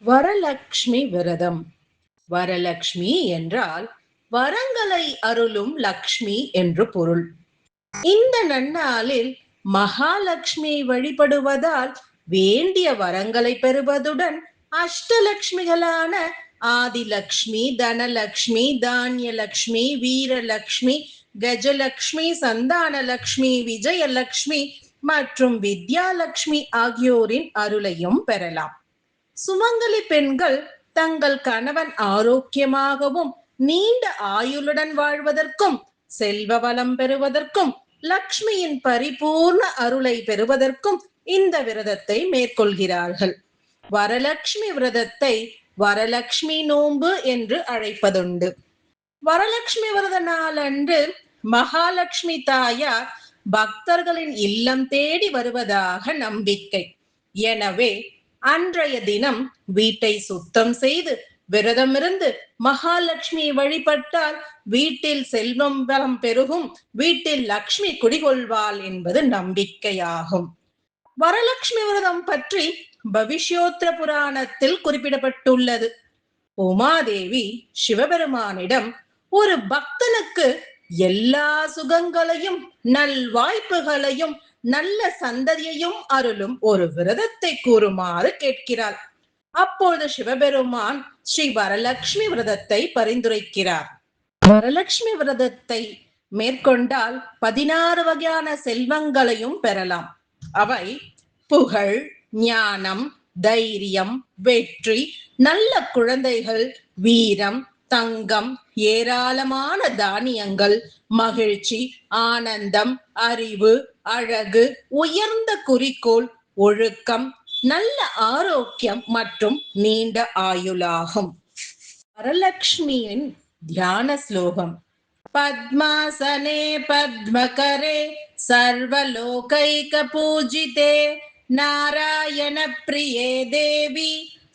வரலக்ஷ்மி விரதம். வரலக்ஷ்மி என்றால் வரங்களை அருளும் லக்ஷ்மி என்று பொருள். இந்த நன்னாளில் மகாலட்சுமியை வழிபடுவதால் வேண்டிய வரங்களை பெறுவதுடன் அஷ்டலட்சுமிகளான ஆதிலக்ஷ்மி, தனலக்ஷ்மி, தானியலக்ஷ்மி, வீரலக்ஷ்மி, கஜலக்ஷ்மி, சந்தானலக்ஷ்மி, விஜயலக்ஷ்மி மற்றும் வித்யாலக்ஷ்மி ஆகியோரின் அருளையும் பெறலாம். சுமங்கலி பெண்கள் தங்கள் கணவன் ஆரோக்கியமாகவும் நீண்ட ஆயுளுடன் வாழ்வதற்கும் செல்வ வளம் பெறுவதற்கும் லக்ஷ்மியின் பரிபூர்ண அருளை பெறுவதற்கும் இந்த விரதத்தை மேற்கொள்கிறார்கள். வரலட்சுமி விரதத்தை வரலட்சுமி நோன்பு என்று அழைப்பதுண்டு. வரலட்சுமி விரத நாளன்று மகாலட்சுமி தாயார் பக்தர்களின் இல்லம் தேடி வருவதாக நம்பிக்கை. எனவே அன்றைய தினம் வீட்டை சுத்தம் செய்து விரதமிருந்து மகாலட்சுமியை வழிபட்டால் வீட்டில் செல்வம் வளம் பெருகும், வீட்டில் லக்ஷ்மி குடிகொள்வாள் என்பது நம்பிக்கையாகும். வரலட்சுமி விரதம் பற்றி பவிஷ்யோத்திர புராணத்தில் குறிப்பிடப்பட்டுள்ளது. உமாதேவி சிவபெருமானிடம் ஒரு பக்தனுக்கு எல்லா சுகங்களையும் நல்வாய்ப்புகளையும் நல்ல சந்ததியையும் அருளும் ஒரு விரதத்தை கூறுமாறு கேட்கிறாள். அப்போது சிவபெருமான் ஸ்ரீ வரலட்சுமி விரதத்தை பரிந்துரைக்கிறார். வரலட்சுமி விரதத்தை மேற்கொண்டால் 16 வகையான செல்வங்களையும் பெறலாம். அவை புகழ், ஞானம், தைரியம், வெற்றி, நல்ல குழந்தைகள், வீரம், தங்கம், ஏராளமான தானியங்கள், மகிழ்ச்சி, ஆனந்தம், அறிவு, அழகு, உயர்ந்த குறிக்கோள், ஒழுக்கம், நல்ல ஆரோக்கியம் மற்றும் நீண்ட ஆயுளாகும். வரலட்சுமியின் தியான ஸ்லோகம். பத்மாசனே பத்மகரே சர்வலோகைக பூஜிதே நாராயண பிரியே தேவி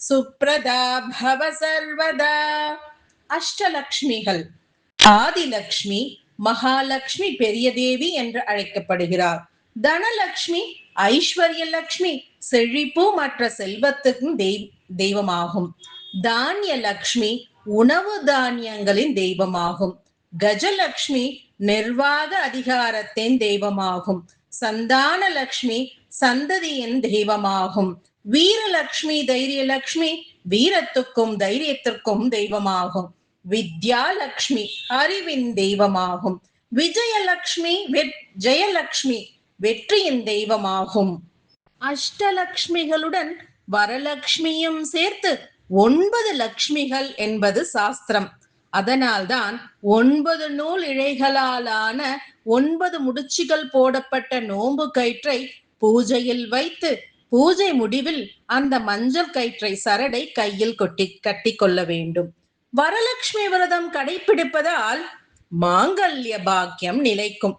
சுப்ரதா பவ சர்வதா. அஷ்டலக்ஷ்மிகள். ஆதிலக்ஷ்மி மகாலட்சுமி பெரிய தேவி என்று அழைக்கப்படுகிறார். தனலக்ஷ்மி ஐஸ்வர்யலக்ஷ்மி செழிப்பு மற்ற செல்வத்துக்கும் தெய்வமாகும். தானியலக்ஷ்மி உணவு தானியங்களின் தெய்வமாகும். கஜலக்ஷ்மி நிர்வாக அதிகாரத்தின் தெய்வமாகும். சந்தானலக்ஷ்மி சந்ததியின் தெய்வமாகும். வீரலக்ஷ்மி தைரியலக்ஷ்மி வீரத்துக்கும் தைரியத்திற்கும் தெய்வமாகும். வித்யாலக்ஷ்மி அறிவின் தெய்வமாகும். விஜயலக்ஷ்மி ஜெயலக்ஷ்மி வெற்றியின் தெய்வமாகும். அஷ்டலக்ஷ்மிகளுடன் வரலட்சுமியும் சேர்த்து 9 லக்ஷ்மிகள் என்பது சாஸ்திரம். அதனால்தான் 9 நூல் இழைகளாலான 9 முடிச்சுகள் போடப்பட்ட நோன்பு கயிற்றை பூஜையில் வைத்து பூஜை முடிவில் அந்த மஞ்சள் கயிற்றை சரடை கையில் கட்டி கொள்ள வேண்டும். வரலட்சுமி விரதம் கடைபிடிப்பதால் மாங்கல்ய பாக்கியம் நிலைக்கும்,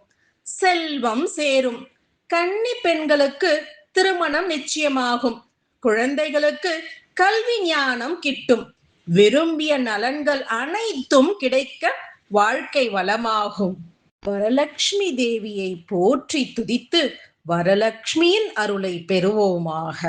செல்வம் சேரும், கன்னி பெண்களுக்கு திருமணம் நிச்சயமாகும், குழந்தைகளுக்கு கல்வி ஞானம் கிட்டும், விரும்பிய நலன்கள் அனைத்தும் கிடைக்க வாழ்க்கை வளமாகும். வரலட்சுமி தேவியை போற்றி துதித்து வரலட்சுமியின் அருளை பெறுவோமாக.